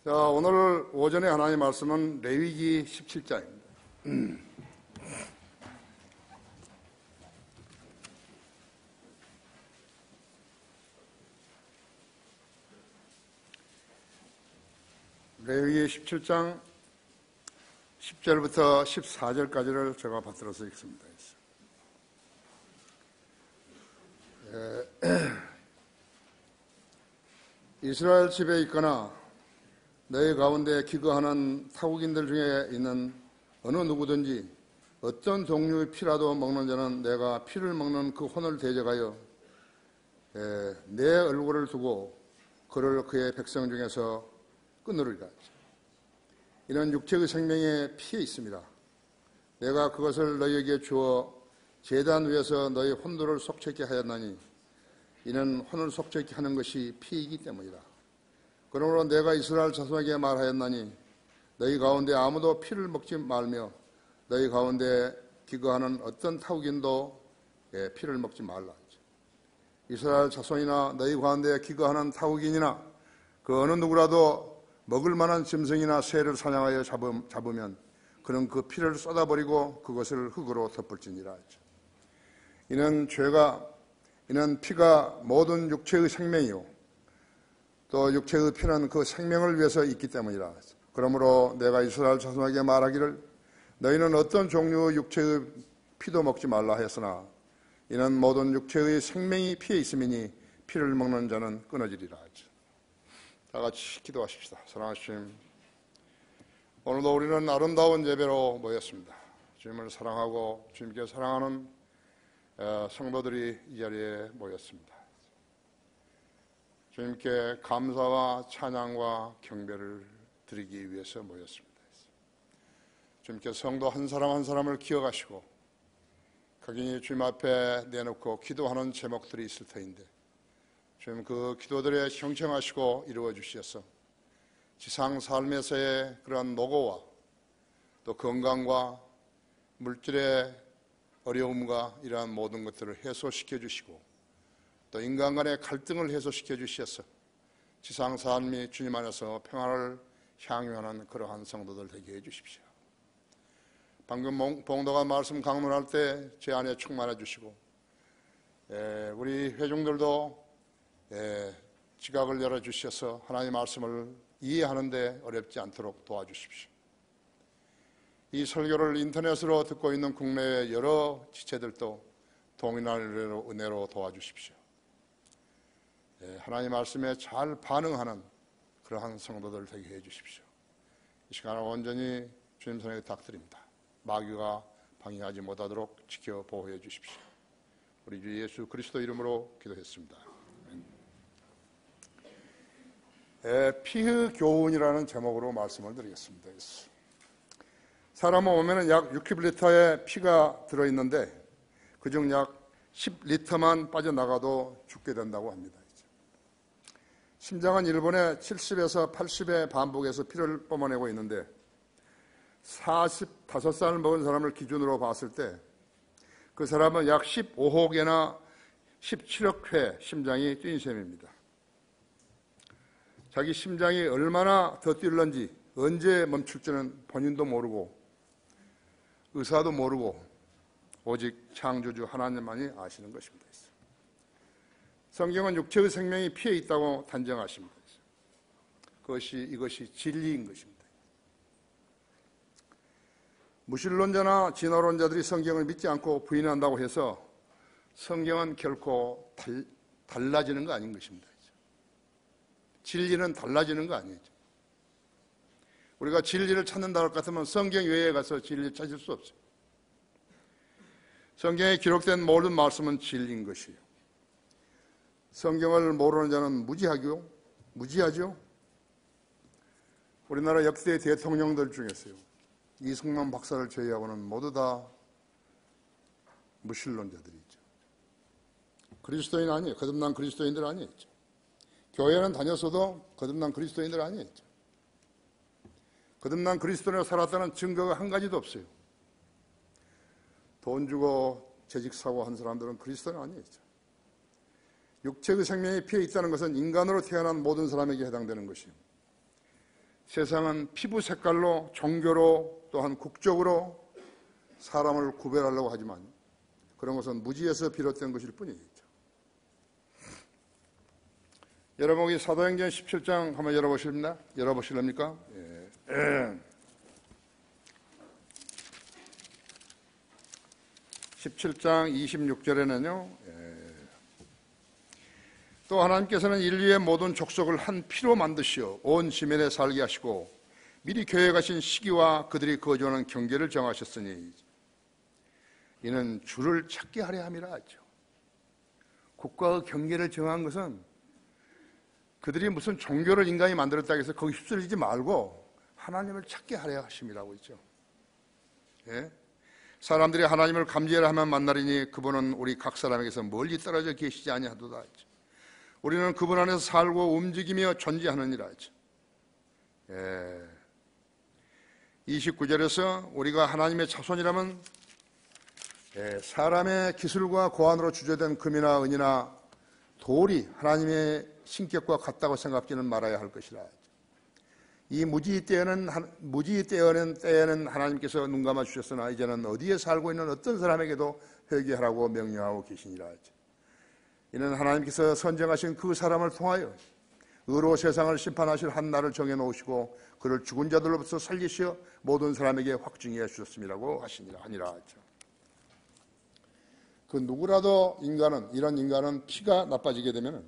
자, 오늘 오전에 하나님 말씀은 레위기 17장입니다. 레위기 17장 10절부터 14절까지를 제가 받들어서 읽습니다. 이스라엘 집에 있거나 너희 가운데 기거하는 타국인들 중에 있는 어느 누구든지 어떤 종류의 피라도 먹는 자는 내가 피를 먹는 그 혼을 대적하여 내 얼굴을 두고 그를 그의 백성 중에서 끊으리라. 이는 육체의 생명에 피해 있습니다. 내가 그것을 너희에게 주어 제단 위에서 너희 혼들을 속죄케 하였나니 이는 혼을 속죄케 하는 것이 피이기 때문이다. 그러므로 내가 이스라엘 자손에게 말하였나니 너희 가운데 아무도 피를 먹지 말며 너희 가운데 기거하는 어떤 타국인도 피를 먹지 말라. 이스라엘 자손이나 너희 가운데 기거하는 타국인이나 그 어느 누구라도 먹을 만한 짐승이나 새를 사냥하여 잡으면 그는 그 피를 쏟아버리고 그것을 흙으로 덮을지니라. 이는 피가 모든 육체의 생명이요 또 육체의 피는 그 생명을 위해서 있기 때문이라. 그러므로 내가 이스라엘 자손에게 말하기를 너희는 어떤 종류의 육체의 피도 먹지 말라 했으나 이는 모든 육체의 생명이 피에 있음이니 피를 먹는 자는 끊어지리라. 다 같이 기도하십시다. 사랑하심, 오늘도 우리는 아름다운 예배로 모였습니다. 주님을 사랑하고 주님께 사랑하는 성도들이 이 자리에 모였습니다. 주님께 감사와 찬양과 경배를 드리기 위해서 모였습니다. 주님께 성도 한 사람 한 사람을 기억하시고 각인이 주님 앞에 내놓고 기도하는 제목들이 있을 터인데 주님 그 기도들에 형청하시고 이루어 주셔서 지상 삶에서의 그러한 노고와 또 건강과 물질의 어려움과 이러한 모든 것들을 해소시켜 주시고 또 인간 간의 갈등을 해소시켜 주셔서 지상 삶이 주님 안에서 평안을 향유하는 그러한 성도들 되게 해 주십시오. 방금 봉도가 말씀 강론할 때 제 안에 충만해 주시고 우리 회중들도 지각을 열어주셔서 하나님의 말씀을 이해하는 데 어렵지 않도록 도와주십시오. 이 설교를 인터넷으로 듣고 있는 국내의 여러 지체들도 동일한 은혜로 도와주십시오. 하나님의 말씀에 잘 반응하는 그러한 성도들 되게 해주십시오. 이 시간을 온전히 주님 손에 닥드립니다. 마귀가 방해하지 못하도록 지켜 보호해 주십시오. 우리 주 예수 그리스도 이름으로 기도했습니다. 피의 교훈이라는 제목으로 말씀을 드리겠습니다. 사람은 오면은 약 60리터의 피가 들어있는데 그중 약 10리터만 빠져나가도 죽게 된다고 합니다. 심장은 일본의 70에서 80의 반복에서 피를 뿜어내고 있는데 45살 먹은 사람을 기준으로 봤을 때 그 사람은 약 15억에나 17억 회 심장이 뛴 셈입니다. 자기 심장이 얼마나 더 뛰는지 언제 멈출지는 본인도 모르고 의사도 모르고 오직 창조주 하나님만이 아시는 것입니다. 성경은 육체의 생명이 피에 있다고 단정하십니다. 이것이 진리인 것입니다. 무신론자나 진화론자들이 성경을 믿지 않고 부인한다고 해서 성경은 결코 달라지는 거 아닌 것입니다. 진리는 달라지는 거 아니죠. 우리가 진리를 찾는다 할 것 같으면 성경 외에 가서 진리를 찾을 수 없어요. 성경에 기록된 모든 말씀은 진리인 것이에요. 성경을 모르는 자는 무지하죠. 우리나라 역대 대통령들 중에서요. 이승만 박사를 제외하고는 모두 다 무신론자들이죠. 그리스도인 아니에요. 거듭난 그리스도인들 아니었죠. 교회는 다녔어도 거듭난 그리스도인들 아니었죠. 거듭난 그리스도인으로 살았다는 증거가 한 가지도 없어요. 돈 주고 재직사고 한 사람들은 그리스도인 아니었죠. 육체의 생명이 피해 있다는 것은 인간으로 태어난 모든 사람에게 해당되는 것이에요. 세상은 피부 색깔로, 종교로, 또한 국적으로 사람을 구별하려고 하지만 그런 것은 무지에서 비롯된 것일 뿐이죠. 여러분, 이 사도행전 17장 한번 열어보실랍니까? 예. 17장 26절에는요, 또 하나님께서는 인류의 모든 족속을 한 피로 만드시어 온 지면에 살게 하시고 미리 계획하신 시기와 그들이 거주하는 경계를 정하셨으니 이는 주를 찾게 하려 함이라 하죠. 국가의 경계를 정한 것은 그들이 무슨 종교를 인간이 만들었다고 해서 거기 휩쓸리지 말고 하나님을 찾게 하려 하심이라고 있죠. 예? 사람들이 하나님을 감지하려 하면 만나리니 그분은 우리 각 사람에게서 멀리 떨어져 계시지 아니하도다 하죠. 우리는 그분 안에서 살고 움직이며 존재하느니라 하죠. 29절에서 우리가 하나님의 자손이라면 사람의 기술과 고안으로 주제된 금이나 은이나 돌이 하나님의 신격과 같다고 생각지는 말아야 할 것이라. 이 무지의 때에는 하나님께서 눈 감아 주셨으나 이제는 어디에 살고 있는 어떤 사람에게도 회개하라고 명령하고 계시니라 하죠. 이는 하나님께서 선정하신 그 사람을 통하여 의로 세상을 심판하실 한 날을 정해놓으시고 그를 죽은 자들로부터 살리시어 모든 사람에게 확증해 주셨음이라고 하니라 하죠. 그 누구라도 이런 인간은 피가 나빠지게 되면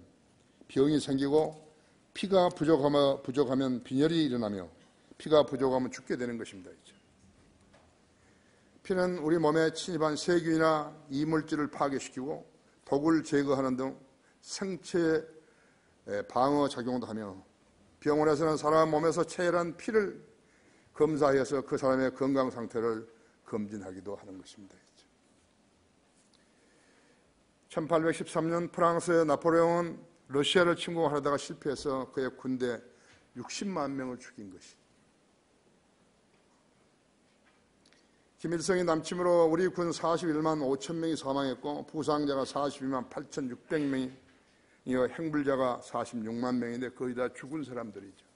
병이 생기고 피가 부족하면 빈혈이 일어나며 피가 부족하면 죽게 되는 것입니다. 피는 우리 몸에 침입한 세균이나 이물질을 파괴시키고 독을 제거하는 등 생체 방어 작용도 하며 병원에서는 사람 몸에서 체열한 피를 검사해서 그 사람의 건강 상태를 검진하기도 하는 것입니다. 1813년 프랑스의 나폴레옹은 러시아를 침공하려다가 실패해서 그의 군대 60만 명을 죽인 것이. 김일성이 남침으로 우리 군 41만 5천 명이 사망했고 부상자가 42만 8,600명이며 행불자가 46만 명인데 거의 다 죽은 사람들이죠.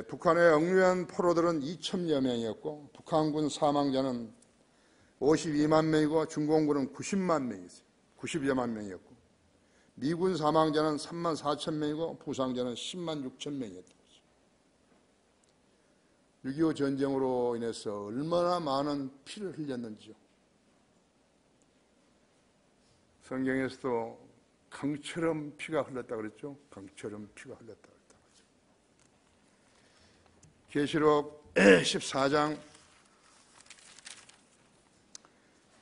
북한의 억류한 포로들은 2천여 명이었고 북한군 사망자는 52만 명이고 중공군은 90만 명이었어요. 90여만 명이었고 미군 사망자는 3만 4천 명이고 부상자는 10만 6천 명이었다. 6.25 전쟁으로 인해서 얼마나 많은 피를 흘렸는지요. 성경에서도 강처럼 피가 흘렀다 그랬죠. 강처럼 피가 흘렀다 그랬다. 계시록 14장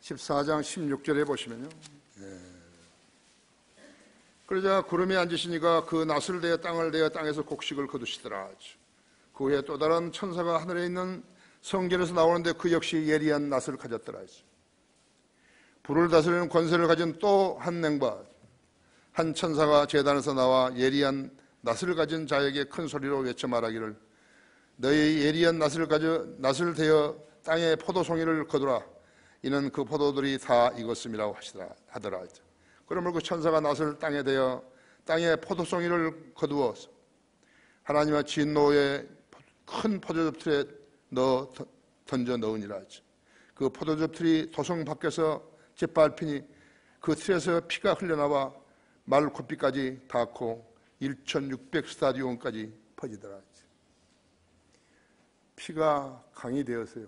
16절에 보시면요. 그러자 구름이 앉으시니까 그 낫을 대어 땅을 대어 땅에서 곡식을 거두시더라. 그 후에 또 다른 천사가 하늘에 있는 성전에서 나오는데 그 역시 예리한 낫을 가졌더라. 불을 다스리는 권세를 가진 또 한 냉바 한 천사가 제단에서 나와 예리한 낫을 가진 자에게 큰 소리로 외쳐 말하기를 너희 예리한 낫을 대어 땅에 포도송이를 거두라. 이는 그 포도들이 다 익었음이라고 하더라. 그러므로 그 천사가 낫을 땅에 대어 땅에 포도송이를 거두어 하나님의 진노의 큰 포도즙 틀에 던져 넣으니라. 그 포도즙 틀이 도성 밖에서 짓밟히니 그 틀에서 피가 흘러나와 말코피까지 닿고 1600스타디온까지 퍼지더라. 피가 강이 되었어요.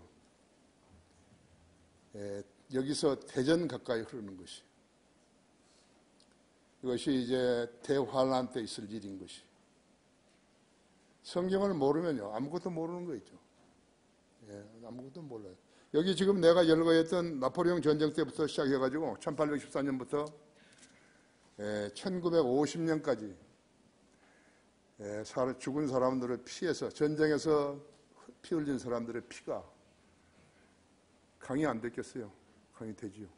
여기서 대전 가까이 흐르는 것이. 이것이 이제 대환란 때 있을 일인 것이. 성경을 모르면요 아무것도 모르는 거죠. 아무것도 몰라요. 여기 지금 내가 열거했던 나폴레옹 전쟁 때부터 시작해가지고 1814년부터 1950년까지 죽은 사람들을 피해서 전쟁에서 피 흘린 사람들의 피가 강이 안 됐겠어요. 강이 되지요.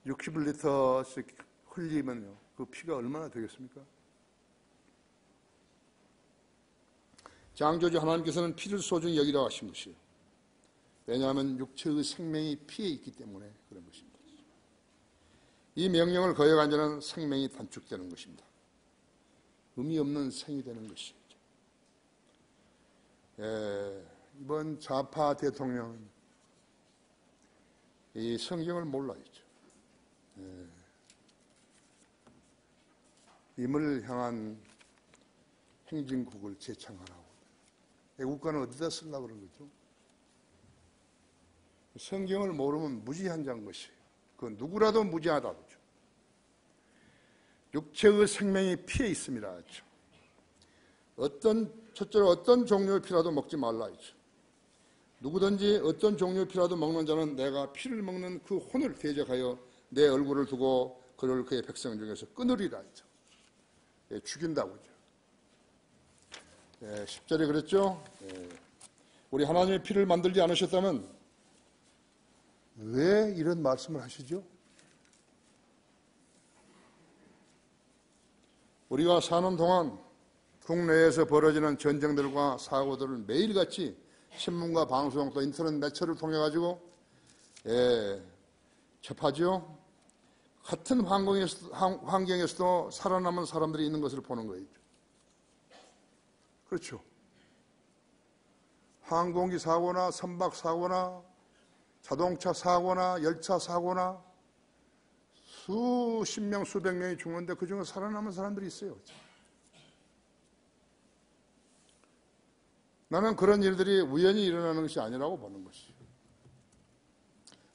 60리터씩 흘리면요 그 피가 얼마나 되겠습니까? 창조주 하나님께서는 피를 소중히 여기라고 하신 것이에요. 왜냐하면 육체의 생명이 피에 있기 때문에 그런 것입니다. 이 명령을 거역한 자는 생명이 단축되는 것입니다. 의미 없는 생이 되는 것이죠. 이번 좌파 대통령은 이 성경을 몰라야죠. 임을 향한 행진곡을 제창하라고. 애국가는 어디다 쓰려고 그런 거죠? 성경을 모르면 무지한 자인 것이에요. 그건 누구라도 무지하다 그러죠. 육체의 생명이 피에 있습니다. 그렇죠? 첫째로 어떤 종류의 피라도 먹지 말라 했죠. 누구든지 어떤 종류의 피라도 먹는 자는 내가 피를 먹는 그 혼을 대적하여 내 얼굴을 두고 그를 그의 백성 중에서 끊으리라 했죠. 죽인다고 하죠. 10절에 그랬죠. 우리 하나님의 피를 만들지 않으셨다면 왜 이런 말씀을 하시죠? 우리가 사는 동안 국내에서 벌어지는 전쟁들과 사고들을 매일같이 신문과 방송 또 인터넷 매체를 통해 가지고 접하죠. 같은 환경에서도 살아남은 사람들이 있는 것을 보는 거예요. 그렇죠. 항공기 사고나 선박 사고나 자동차 사고나 열차 사고나 수십 명 수백 명이 죽는데 그중에 살아남은 사람들이 있어요. 나는 그런 일들이 우연히 일어나는 것이 아니라고 보는 것이에요.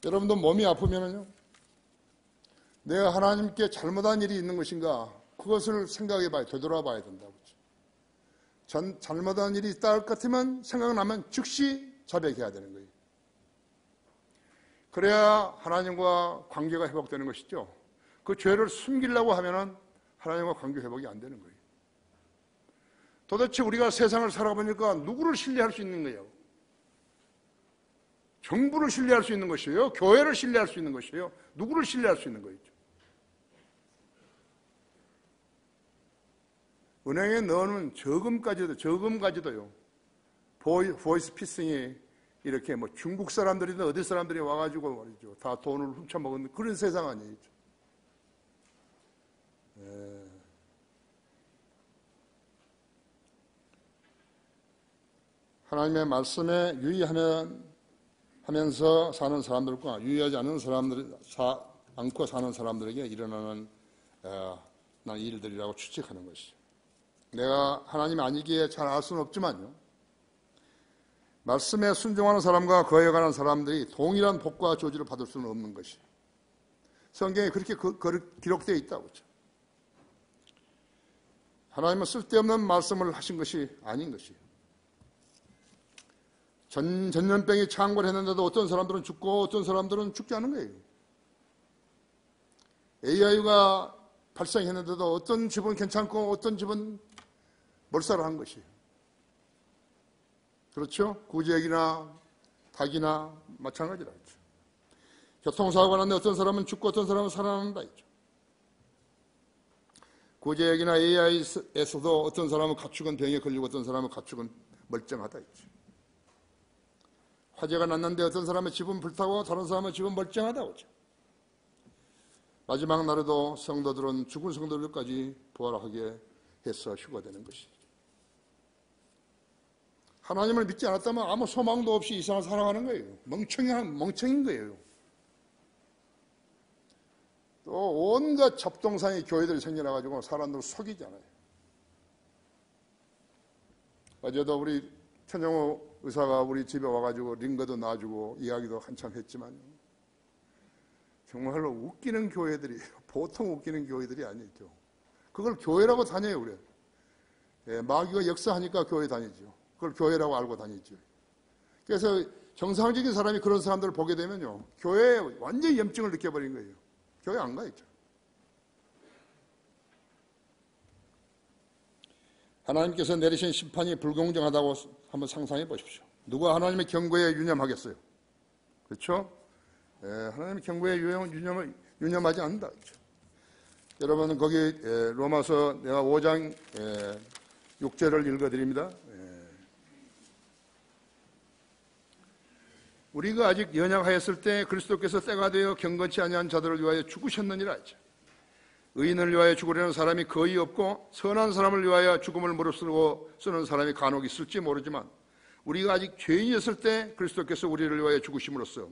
여러분도 몸이 아프면요, 내가 하나님께 잘못한 일이 있는 것인가, 그것을 생각해 봐야, 되돌아봐야 된다고. 잘못한 일이 있다 할 것 같으면, 생각나면 즉시 자백해야 되는 거예요. 그래야 하나님과 관계가 회복되는 것이죠. 그 죄를 숨기려고 하면은 하나님과 관계 회복이 안 되는 거예요. 도대체 우리가 세상을 살아보니까 누구를 신뢰할 수 있는 거예요? 정부를 신뢰할 수 있는 것이에요? 교회를 신뢰할 수 있는 것이에요? 누구를 신뢰할 수 있는 거예요? 은행에 넣어놓은 저금까지도요. 보이스 피싱이 이렇게 뭐 중국 사람들이든 어디 사람들이 와가지고 말이죠. 다 돈을 훔쳐먹는 그런 세상 아니에요. 하나님의 말씀에 유의하면서 사는 사람들과 유의하지 않는 않고 사는 사람들에게 일어나는 일들이라고 추측하는 것이죠. 내가 하나님 아니기에 잘 알 수는 없지만요. 말씀에 순종하는 사람과 거역하는 사람들이 동일한 복과 저주를 받을 수는 없는 것이에요. 성경에 그렇게 기록되어 있다고 하죠. 하나님은 쓸데없는 말씀을 하신 것이 아닌 것이에요. 전염병이 창궐했는데도 어떤 사람들은 죽고 어떤 사람들은 죽지 않은 거예요. AI가 발생했는데도 어떤 집은 괜찮고 어떤 집은 몰살을 한 것이에요. 그렇죠? 구제액이나 닭이나 마찬가지라 했죠. 교통사고가 났는데 어떤 사람은 죽고 어떤 사람은 살아난다 했죠. 구제액이나 AI에서도 어떤 사람은 가축은 병에 걸리고 어떤 사람은 가축은 멀쩡하다 했죠. 화재가 났는데 어떤 사람의 집은 불타고 다른 사람의 집은 멀쩡하다고 하죠. 마지막 날에도 성도들은 죽은 성도들까지 부활하게 해서 휴가되는 것이죠. 하나님을 믿지 않았다면 아무 소망도 없이 이 세상을 살아가는 거예요. 멍청인 거예요. 또 온갖 잡동사니 교회들이 생겨나가지고 사람들을 속이잖아요. 어제도 우리 천정호 의사가 우리 집에 와가지고 링거도 놔주고 이야기도 한참 했지만 정말로 웃기는 교회들이 보통 웃기는 교회들이 아니죠. 그걸 교회라고 다녀요. 그래. 마귀가 역사하니까 교회 다니죠. 그걸 교회라고 알고 다니죠. 그래서 정상적인 사람이 그런 사람들을 보게 되면요, 교회에 완전히 염증을 느껴버린 거예요. 교회 안 가야죠. 하나님께서 내리신 심판이 불공정하다고 한번 상상해 보십시오. 누가 하나님의 경고에 유념하겠어요? 그렇죠? 하나님의 경고에 유념하지 않는다. 그렇죠? 여러분 거기 로마서 내가 5장 6절을 읽어드립니다. 우리가 아직 연약하였을 때 그리스도께서 때가 되어 경건치 아니한 자들을 위하여 죽으셨느니라 했죠. 의인을 위하여 죽으려는 사람이 거의 없고 선한 사람을 위하여 죽음을 무릅쓰고 쓰는 사람이 간혹 있을지 모르지만 우리가 아직 죄인이었을 때 그리스도께서 우리를 위하여 죽으심으로써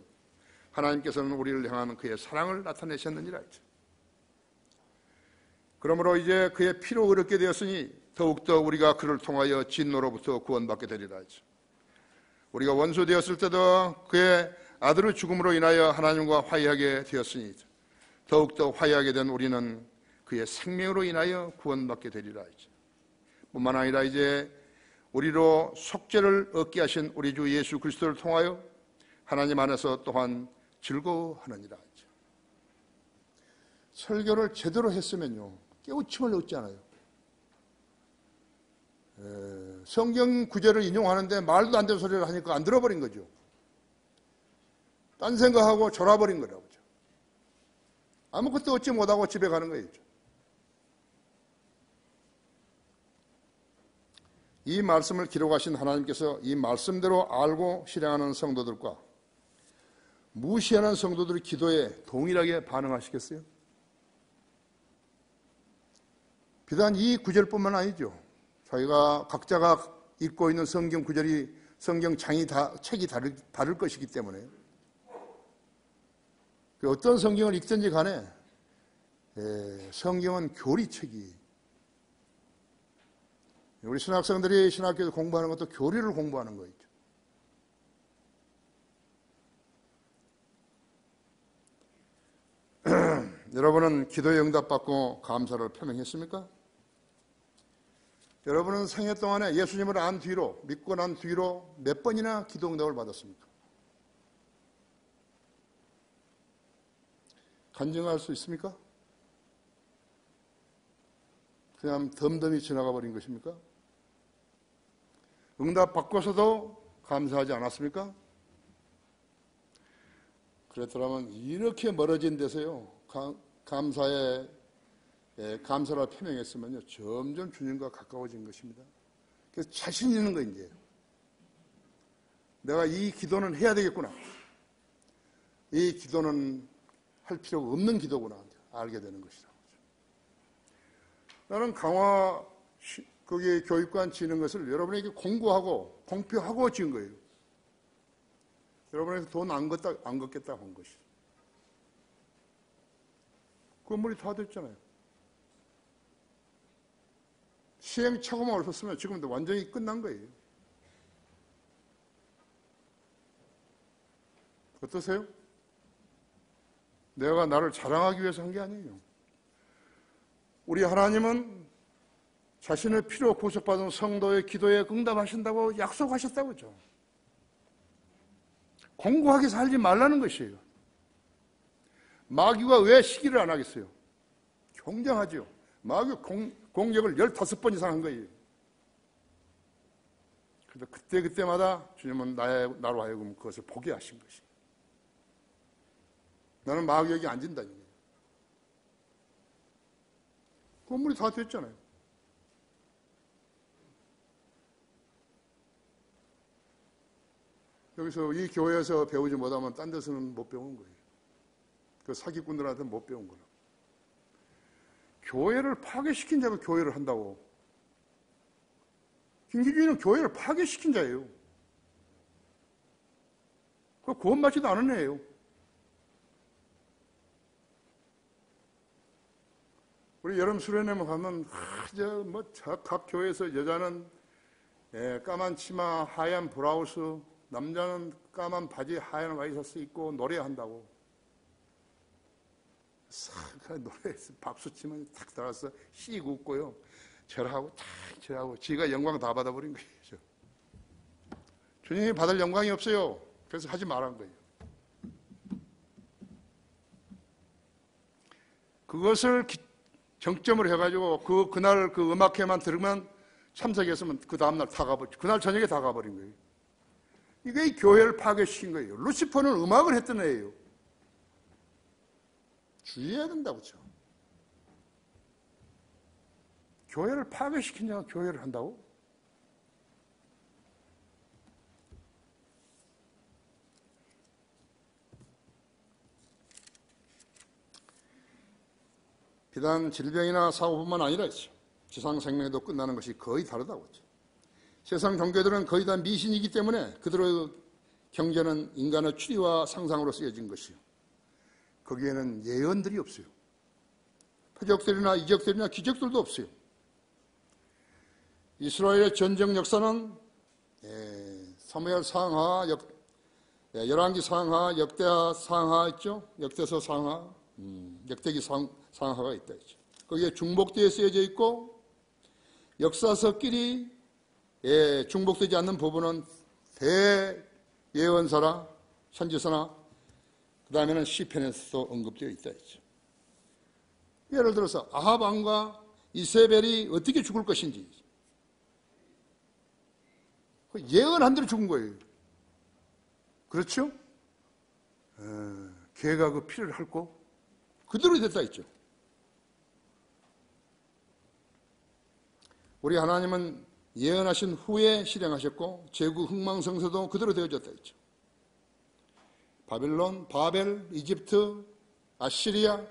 하나님께서는 우리를 향한 그의 사랑을 나타내셨느니라. 그러므로 이제 그의 피로 의롭게 되었으니 더욱더 우리가 그를 통하여 진노로부터 구원받게 되리라. 우리가 원수 되었을 때도 그의 아들의 죽음으로 인하여 하나님과 화해하게 되었으니 더욱더 화해하게 된 우리는 그의 생명으로 인하여 구원받게 되리라. 뿐만 아니라 이제 우리로 속죄를 얻게 하신 우리 주 예수 그리스도를 통하여 하나님 안에서 또한 즐거워하느니라. 설교를 제대로 했으면요 깨우침을 얻지 않아요. 성경 구절을 인용하는데 말도 안 되는 소리를 하니까 안 들어버린 거죠. 딴 생각하고 졸아버린 거라고. 아무것도 얻지 못하고 집에 가는 거예요. 이 말씀을 기록하신 하나님께서 이 말씀대로 알고 실행하는 성도들과 무시하는 성도들의 기도에 동일하게 반응하시겠어요? 비단 이 구절뿐만 아니죠. 저희가 각자가 읽고 있는 성경 구절이 성경 책이 다를 것이기 때문에 어떤 성경을 읽든지 간에 성경은 교리책이 우리 신학생들이 신학교에서 공부하는 것도 교리를 공부하는 거죠. 여러분은 기도에 응답받고 감사를 표명했습니까? 여러분은 생애 동안에 예수님을 안 뒤로 믿고 난 뒤로 몇 번이나 기도 응답을 받았습니까? 간증할 수 있습니까? 그냥 덤덤히 지나가 버린 것입니까? 응답 받고서도 감사하지 않았습니까? 그렇더라면 이렇게 멀어진 데서요 감사를 표명했으면요 점점 주님과 가까워진 것입니다. 그래서 자신 있는 거 이제 내가 이 기도는 해야 되겠구나. 이 기도는 할 필요가 없는 기도구나 알게 되는 것이다. 나는 강화 거기 교육관 지는 것을 여러분에게 공부하고 공표하고 지은 거예요. 여러분에게 돈 안 걷겠다고 한 것이. 건물이 다 됐잖아요. 시행착오만 없었으면 지금도 완전히 끝난 거예요. 어떠세요? 내가 나를 자랑하기 위해서 한 게 아니에요. 우리 하나님은 자신의 피로 구속받은 성도의 기도에 응답하신다고 약속하셨다고죠. 공고하게 살지 말라는 것이에요. 마귀가 왜 시기를 안 하겠어요? 경쟁하죠. 마귀 공격을 15번 이상 한 거예요. 그래서 그때마다 주님은 나로 하여금 그것을 보게 하신 것이에요. 나는 마귀 여기 앉은다는 거예요. 건물이 다 됐잖아요. 여기서 이 교회에서 배우지 못하면 딴 데서는 못 배우는 거예요. 그 사기꾼들한테 못 배운 거라. 교회를 파괴시킨 자가 교회를 한다고. 김기준이는 교회를 파괴시킨 자예요. 그 구원받지도 않은 애예요. 우리 여름 수련회만 가면 각 교회에서 여자는 까만 치마, 하얀 브라우스, 남자는 까만 바지, 하얀 와이셔츠 입고 노래한다고. 노래에서 박수 치면 탁 들어가서 씩 웃고요. 절하고 탁 절하고 지가 영광 다 받아버린 거예요. 주님이 받을 영광이 없어요. 그래서 하지 말란 거예요. 그것을 정점을 해가지고 그날 그 음악회만 들으면 참석했으면 그 다음날 다 가버리죠. 그날 저녁에 다 가버린 거예요. 이게 교회를 파괴시킨 거예요. 루시퍼는 음악을 했던 애예요. 주의해야 된다고 죠. 교회를 파괴시킨 자가 교회를 한다고? 비단 질병이나 사고뿐만 아니라 지상 생명에도 끝나는 것이 거의 다르다고 했죠. 세상 종교들은 거의 다 미신이기 때문에 그들의 경제는 인간의 추리와 상상으로 쓰여진 것이요. 거기에는 예언들이 없어요. 표적들이나 이적들이나 기적들도 없어요. 이스라엘의 전쟁 역사는 사무엘 상하, 열왕기 상하, 역대하 상하 있죠? 역대서 상하, 역대기 상하가 있다 있죠. 거기에 중복되어 쓰여져 있고 역사서끼리 중복되지 않는 부분은 대예언서나 선지서나 그 다음에는 시편에서도 언급되어 있다 있죠. 예를 들어서 아합 왕과 이세벨이 어떻게 죽을 것인지 예언한 대로 죽은 거예요. 그렇죠? 걔가 그 피를 핥고 그대로 됐다 했죠. 우리 하나님은 예언하신 후에 실행하셨고 제국 흥망성쇠도 그대로 되어졌다 했죠. 바벨론, 바벨, 이집트, 아시리아,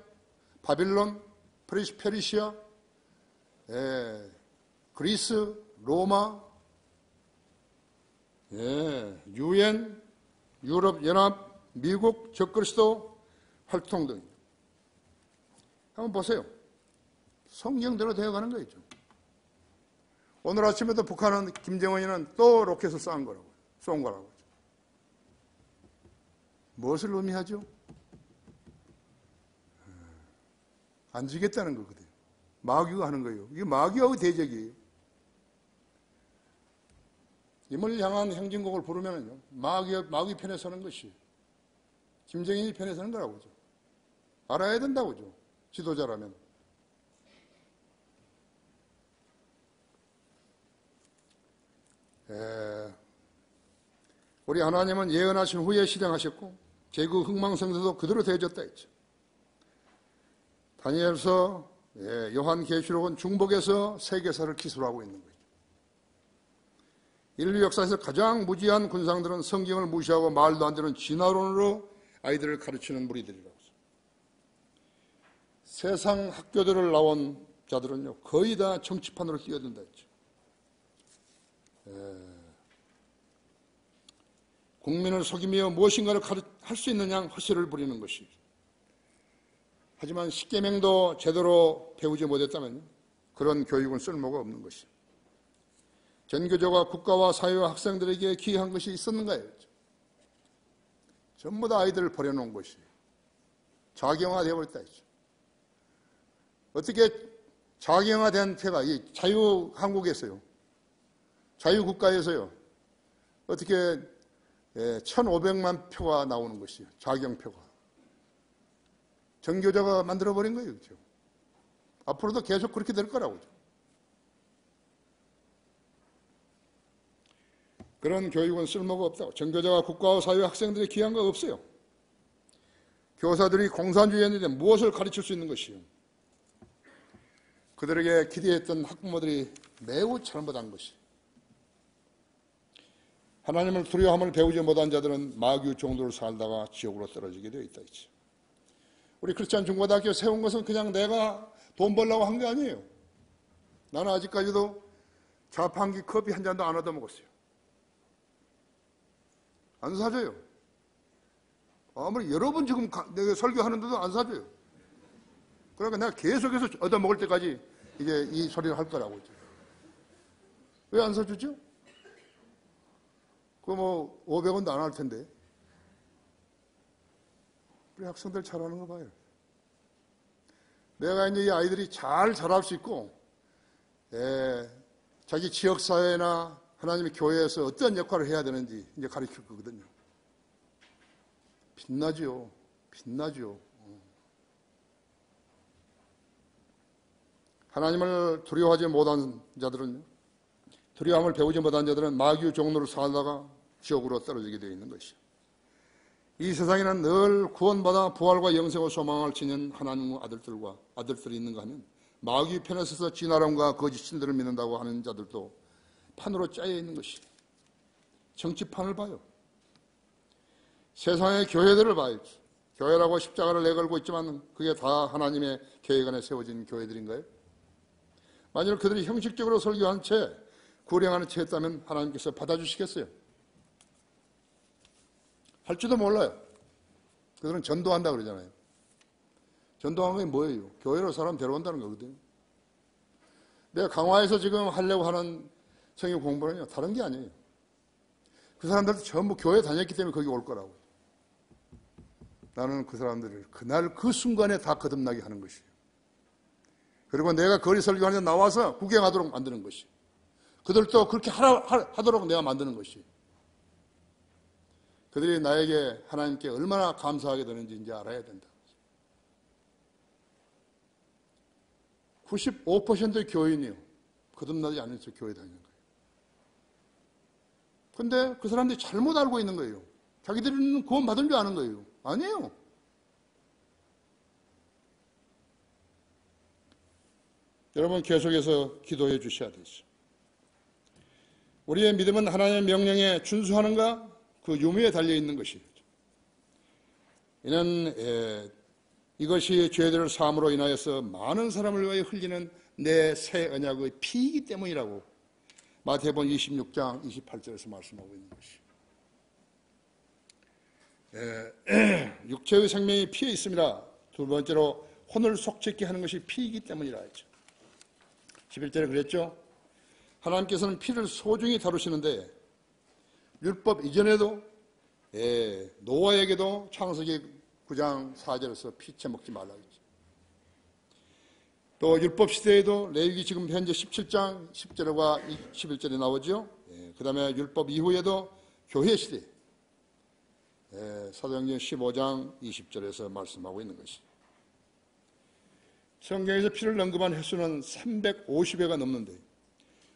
바빌론, 페르시아, 그리스, 로마, 유엔, 유럽연합, 미국, 적그리스도 활동 등 한번 보세요. 성경대로 되어가는 거죠. 오늘 아침에도 북한은 김정은이는 또 로켓을 쏜 거라고. 무엇을 의미하죠? 안 지겠다는 거거든요. 마귀가 하는 거예요. 이게 마귀하고 대적이에요. 임을 향한 행진곡을 부르면요, 마귀 편에 서는 것이 김정인이 편에 서는 거라고죠. 알아야 된다고죠. 지도자라면. 우리 하나님은 예언하신 후에 실행하셨고 제국 흥망성쇠도 그대로 되어졌다 했죠. 다니엘서, 요한계시록은 중복에서 세계사를 기술하고 있는 거죠. 인류 역사에서 가장 무지한 군상들은 성경을 무시하고 말도 안 되는 진화론으로 아이들을 가르치는 무리들이라고. 세상 학교들을 나온 자들은요, 거의 다 정치판으로 뛰어든다 했죠. 국민을 속이며 무엇인가를 할 수 있는 양 허세를 부리는 것이죠. 하지만 십계명도 제대로 배우지 못했다면 그런 교육은 쓸모가 없는 것이죠. 전교조가 국가와 사회와 학생들에게 기여한 것이 있었는가요? 전부 다 아이들을 버려놓은 것이에요. 자경화되어 버렸다 했죠. 어떻게 자경화된 태가 이 자유한국에서요, 자유국가에서요, 어떻게 1,500만 표가 나오는 것이에요. 자경표가. 전교조가 만들어버린 거예요. 그렇죠? 앞으로도 계속 그렇게 될 거라고요. 그런 교육은 쓸모가 없다고. 전교조가 국가와 사회 학생들의 기여한 거 없어요. 교사들이 공산주의였는데 무엇을 가르칠 수 있는 것이요. 그들에게 기대했던 학부모들이 매우 잘못한 것이. 하나님을 두려워함을 배우지 못한 자들은 마귀의 종도를 살다가 지옥으로 떨어지게 되어 있다 했죠. 우리 크리스찬 중고등학교 세운 것은 그냥 내가 돈 벌려고 한 게 아니에요. 나는 아직까지도 자판기 커피 한 잔도 안 얻어먹었어요. 안 사줘요. 아무리 여러분 지금 내가 설교하는데도 안 사줘요. 그러니까 내가 계속해서 얻어먹을 때까지 이제 이 소리를 할 거라고. 왜 안 사주죠? 그거 뭐 500원도 안 할 텐데. 우리 학생들 잘하는 거 봐요. 내가 이제 이 아이들이 잘 자랄 수 있고, 자기 지역사회나 하나님의 교회에서 어떤 역할을 해야 되는지 이제 가르칠 거거든요. 빛나죠. 빛나죠. 하나님을 두려워하지 못한 자들은요, 두려움을 배우지 못한 자들은 마귀의 종로를 살다가 지옥으로 떨어지게 되어 있는 것이죠. 이 세상에는 늘 구원받아 부활과 영생의 소망을 지닌 하나님의 아들들이 있는가 하면 마귀 편에 서서 진화론과 거짓 신들을 믿는다고 하는 자들도 판으로 짜여 있는 것이죠. 정치판을 봐요. 세상의 교회들을 봐요. 교회라고 십자가를 내걸고 있지만 그게 다 하나님의 계획 안에 세워진 교회들인가요? 만일 그들이 형식적으로 설교한 채 구령하는 채 했다면 하나님께서 받아주시겠어요? 할지도 몰라요. 그들은 전도한다 그러잖아요. 전도하는 게 뭐예요? 교회로 사람 데려온다는 거거든요. 내가 강화에서 지금 하려고 하는 성경 공부는요, 다른 게 아니에요. 그 사람들도 전부 교회 다녔기 때문에 거기 올 거라고. 나는 그 사람들을 그날 그 순간에 다 거듭나게 하는 것이에요. 그리고 내가 거리 설교하는 데 나와서 구경하도록 만드는 것이에요. 그들도 그렇게 하도록 내가 만드는 것이에요. 그들이 나에게 하나님께 얼마나 감사하게 되는지 이제 알아야 된다. 95%의 교인이요. 거듭나지 않은 채 교회 다니는 거예요. 근데 그 사람들이 잘못 알고 있는 거예요. 자기들은 구원 받은 줄 아는 거예요. 아니에요. 여러분 계속해서 기도해 주셔야 되죠. 우리의 믿음은 하나님의 명령에 준수하는가? 그 유무에 달려있는 것이죠. 이는 이것이 죄들을 사함으로 인하여서 많은 사람을 위하여 흘리는 내 새 언약의 피이기 때문이라고 마태복음 26장 28절에서 말씀하고 있는 것이죠. 육체의 생명이 피에 있습니다. 두 번째로 혼을 속죄케 하는 것이 피이기 때문이라 했죠. 11절에 그랬죠. 하나님께서는 피를 소중히 다루시는데 율법 이전에도 노아에게도 창세기 9장 4절에서 피채 먹지 말라고 했죠. 또 율법 시대에도 레위기 지금 현재 17장 10절과 11절에 나오죠. 그 다음에 율법 이후에도 교회 시대 사도행전 15장 20절에서 말씀하고 있는 것이죠. 성경에서 피를 언급한 횟수는 350회가 넘는데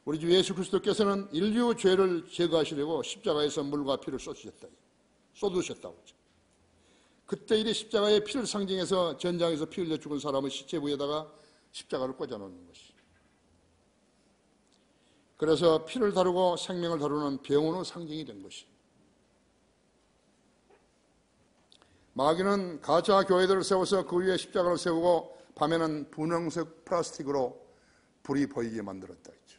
우리 주 예수 그리스도께서는 인류 죄를 제거하시려고 십자가에서 물과 피를 쏟으셨다고 하죠. 그때 이래 십자가의 피를 상징해서 전장에서 피 흘려 죽은 사람의 시체 위에다가 십자가를 꽂아놓는 것이. 그래서 피를 다루고 생명을 다루는 병원의 상징이 된 것이. 마귀는 가짜 교회들을 세워서 그 위에 십자가를 세우고 밤에는 분홍색 플라스틱으로 불이 보이게 만들었다 했죠.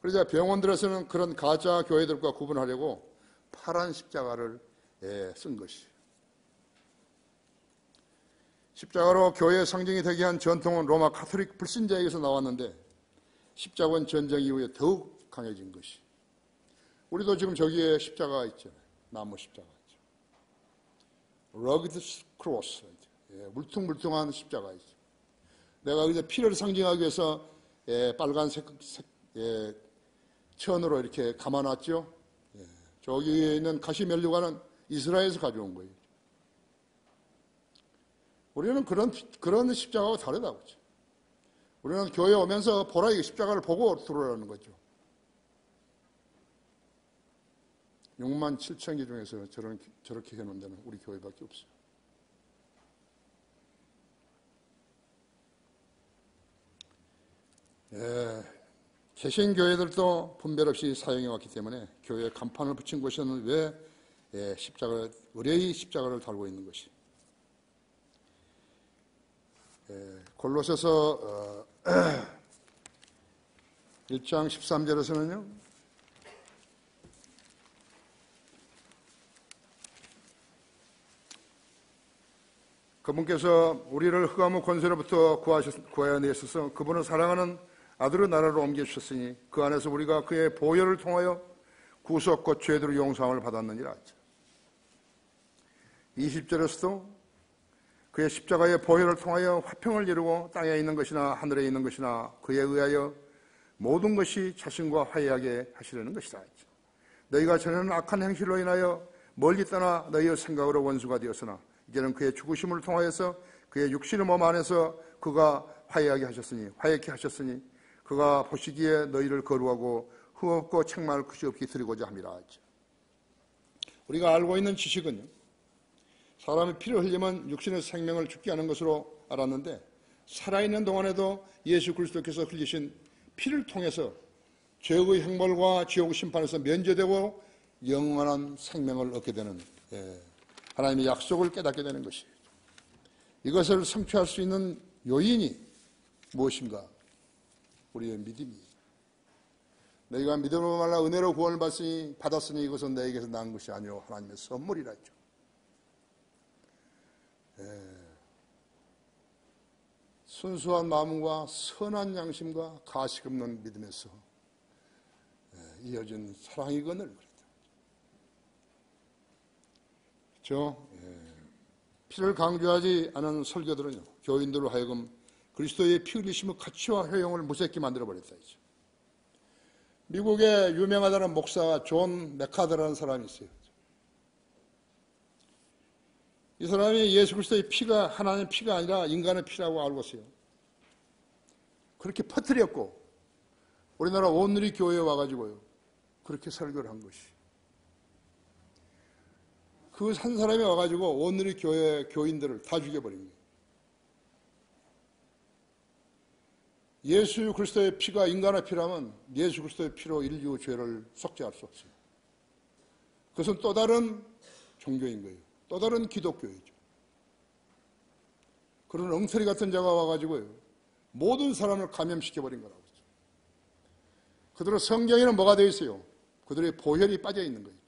그러자 병원들에서는 그런 가짜 교회들과 구분하려고 파란 십자가를 쓴 것이. 십자가로 교회의 상징이 되게 한 전통은 로마 가톨릭 불신자에게서 나왔는데 십자군 전쟁 이후에 더욱 강해진 것이. 우리도 지금 저기에 십자가가 있잖아요. 나무 십자가 있죠. rugged cross, 물퉁물퉁한 십자가 있죠. 내가 여기서 피를 상징하기 위해서 빨간색 천으로 이렇게 감아놨죠. 저기에 있는 가시면류관은 이스라엘에서 가져온 거예요. 우리는 그런 십자가와 다르다고 하죠. 우리는 교회에 오면서 보라 이 십자가를 보고 들어오라는 거죠. 6만 7천 개 중에서 저렇게 해놓은 데는 우리 교회밖에 없어요. 개신교회들도 분별 없이 사용해 왔기 때문에 교회에 간판을 붙인 곳에는 왜 의뢰의 십자가를 달고 있는 것이. 골로새서 1장 13절에서는요. 그분께서 우리를 흑암의 권세로부터 구하여내셔서 그분을 사랑하는 아들의 나라로 옮겨주셨으니 그 안에서 우리가 그의 보혈을 통하여 구속과 죄들의 용서함을 받았느니라. 20절에서도 그의 십자가의 보혈을 통하여 화평을 이루고 땅에 있는 것이나 하늘에 있는 것이나 그에 의하여 모든 것이 자신과 화해하게 하시려는 것이다. 너희가 전에는 악한 행실로 인하여 멀리 떠나 너희의 생각으로 원수가 되었으나 이제는 그의 죽으심을 통하여서 그의 육신의 몸 안에서 그가 화해케 하셨으니 그가 보시기에 너희를 거룩하고 흠없고 책망할 것이 없게 드리고자 함이라. 우리가 알고 있는 지식은요, 사람이 피를 흘리면 육신의 생명을 죽게 하는 것으로 알았는데 살아있는 동안에도 예수 그리스도께서 흘리신 피를 통해서 죄의 형벌과 지옥의 심판에서 면제되고 영원한 생명을 얻게 되는 하나님의 약속을 깨닫게 되는 것이에요. 이것을 성취할 수 있는 요인이 무엇인가? 우리의 믿음이에요. 너희가 믿음으로 말라 은혜로 구원을 받았으니 이것은 너에게서 난 것이 아니오 하나님의 선물이라 했죠. 순수한 마음과 선한 양심과 가식 없는 믿음에서 이어진 사랑이건을 그렇죠. 피를 강조하지 않은 설교들은요, 교인들로 하여금 그리스도의 피 흘리심의 가치와 효용을 무색히 만들어버렸다. 미국의 유명하다는 목사 존 맥카더라는 사람이 있어요. 이 사람이 예수 그리스도의 피가 하나님의 피가 아니라 인간의 피라고 알고 있어요. 그렇게 퍼뜨렸고 우리나라 온누리 교회에 와가지고요 그렇게 설교를 한 것이. 그 한 사람이 와가지고 온누리 교회 교인들을 다 죽여버린 거예요. 예수 그리스도의 피가 인간의 피라면 예수 그리스도의 피로 인류 죄를 속죄할 수 없어요. 그것은 또 다른 종교인 거예요. 또 다른 기독교이죠. 그런 엉터리 같은 자가 와가지고요 모든 사람을 감염시켜버린 거라고 그러죠. 그들의 성경에는 뭐가 되어 있어요? 그들의 보혈이 빠져 있는 거죠.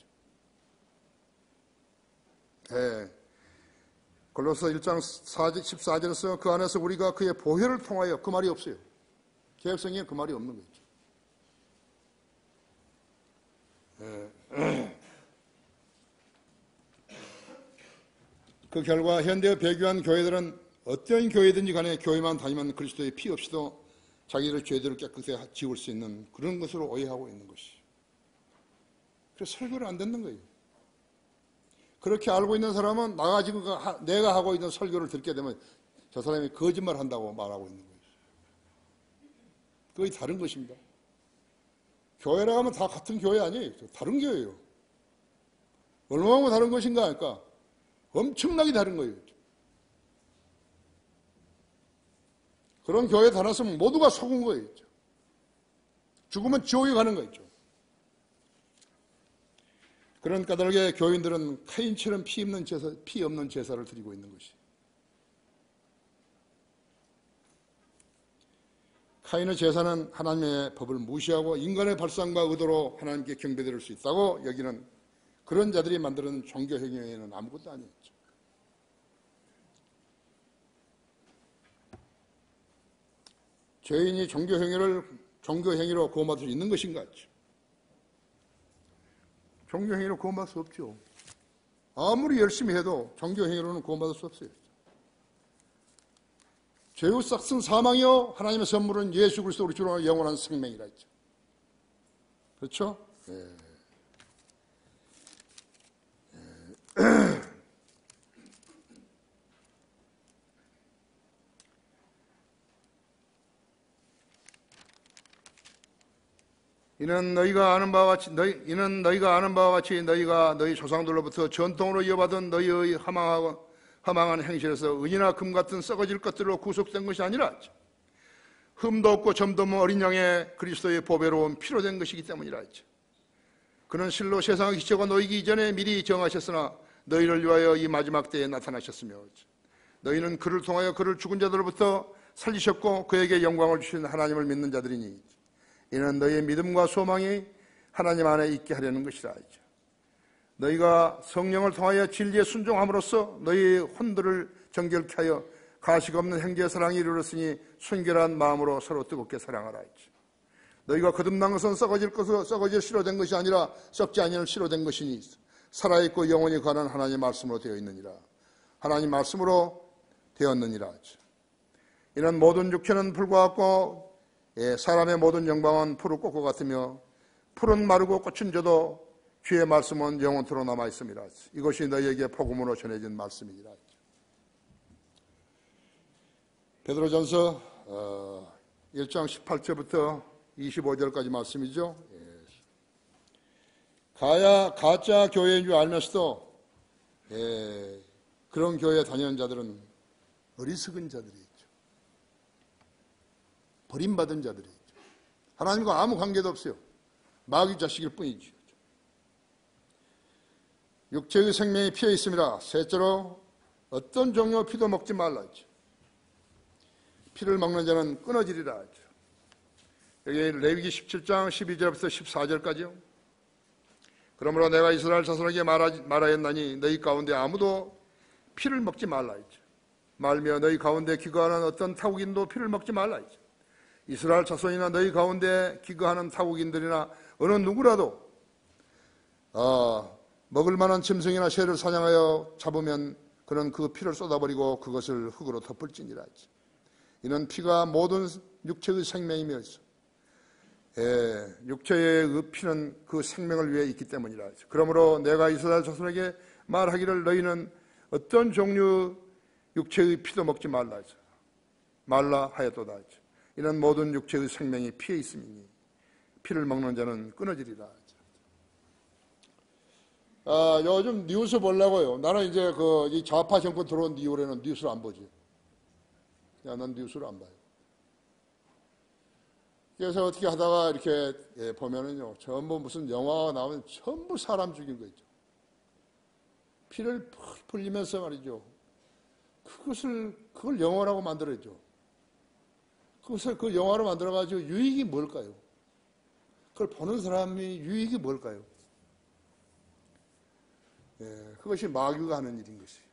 골로새 1장 14절에서 그 안에서 우리가 그의 보혈을 통하여, 그 말이 없어요. 개혁성경에 그 말이 없는 거죠. 그 결과 현대의 배교한 교회들은 어떤 교회든지 간에 교회만 다니면 그리스도의 피 없이도 자기를 죄대로 깨끗이 지울 수 있는 그런 것으로 오해하고 있는 것이. 그래서 설교를 안 듣는 거예요. 그렇게 알고 있는 사람은 내가 하고 있는 설교를 듣게 되면 저 사람이 거짓말 한다고 말하고 있는 거예요. 그게 다른 것입니다. 교회라고 하면 다 같은 교회 아니에요. 다른 교회예요. 얼마나 다른 것인가 하니까 엄청나게 다른 거예요. 그런 교회에 다녔으면 모두가 속은 거예요. 죽으면 지옥에 가는 거였죠. 그런 까닭에 교인들은 카인처럼 피 없는 제사를 드리고 있는 것이. 카인의 제사는 하나님의 법을 무시하고 인간의 발상과 의도로 하나님께 경배드릴 수 있다고 여기는 그런 자들이 만드는 종교 행위에는 아무것도 아니었죠. 죄인이 종교 행위로 구원받을 수 있는 것인가? 종교 행위로 구원받을 수 없죠. 아무리 열심히 해도 종교 행위로는 구원받을 수 없어요. 죄의 싹슨 사망이요 하나님의 선물은 예수 그리스도 우리 주로 영원한 생명이라 했죠. 그렇죠? 이는 너희가 아는 바와 같이 너희가 너희 조상들로부터 전통으로 이어받은 너희의 허망한 행실에서 은이나 금 같은 썩어질 것들로 구속된 것이 아니라 흠도 없고 점도 없는 어린 양의 그리스도의 보배로운 피로 된 것이기 때문이라 했죠. 그는 실로 세상의 기초가 놓이기 이전에 미리 정하셨으나 너희를 위하여 이 마지막 때에 나타나셨으며 너희는 그를 통하여 그를 죽은 자들로부터 살리셨고 그에게 영광을 주신 하나님을 믿는 자들이니 이는 너희의 믿음과 소망이 하나님 안에 있게 하려는 것이라. 너희가 성령을 통하여 진리에 순종함으로써 너희의 혼들을 정결케 하여 가식 없는 형제의 사랑이 이르렀으니 순결한 마음으로 서로 뜨겁게 사랑하라. 너희가 거듭난 것은 썩어질 씨로 된 것이 아니라 썩지 아니할 씨로 된 것이니 살아있고 영원히 관한 하나님의 말씀으로 되어 있느니라. 하나님 말씀으로 되었느니라. 이는 모든 육체는 풀과 같고 사람의 모든 영광은 푸른 꽃과 같으며 풀은 마르고 꽃은 져도 주의 말씀은 영원토록 남아있습니다. 이것이 너희에게 복음으로 전해진 말씀이니라. 베드로전서 1장 18절부터 25절까지 말씀이죠. 가짜 교회인 줄 알면서도 그런 교회에 다니는 자들은 어리석은 자들이죠. 버림받은 자들이죠. 하나님과 아무 관계도 없어요. 마귀 자식일 뿐이죠. 육체의 생명이 피해 있습니다. 셋째로 어떤 종류의 피도 먹지 말라 했죠. 피를 먹는 자는 끊어지리라 했죠. 여기 레위기 17장 12절부터 14절까지요. 그러므로 내가 이스라엘 자손에게 말하였나니 너희 가운데 아무도 피를 먹지 말라 했죠. 말며 너희 가운데 기거하는 어떤 타국인도 피를 먹지 말라 했죠. 이스라엘 자손이나 너희 가운데 기거하는 타국인들이나 어느 누구라도 먹을 만한 짐승이나 새를 사냥하여 잡으면 그는 그 피를 쏟아버리고 그것을 흙으로 덮을지니라 했죠. 이는 피가 모든 육체의 생명이며 육체의 피는 그 생명을 위해 있기 때문이라 했죠. 그러므로 내가 이스라엘 자손에게 말하기를 너희는 어떤 종류 육체의 피도 먹지 말라 했죠. 말라 하였도다 했죠. 이는 모든 육체의 생명이 피에 있음이니 피를 먹는 자는 끊어지리라 했죠. 요즘 뉴스 보려고요. 나는 이제 이 좌파 정권 들어온 이후에는 뉴스를 안 보지. 난 뉴스를 안 봐요. 그래서 어떻게 하다가 이렇게 보면은요, 전부 무슨 영화가 나오면 전부 사람 죽인 거 있죠. 피를 푹 흘리면서 말이죠. 그걸 영화라고 만들어야죠. 그것을 그 영화로 만들어가지고 유익이 뭘까요? 그걸 보는 사람이 유익이 뭘까요? 그것이 마귀가 하는 일인 것이에요.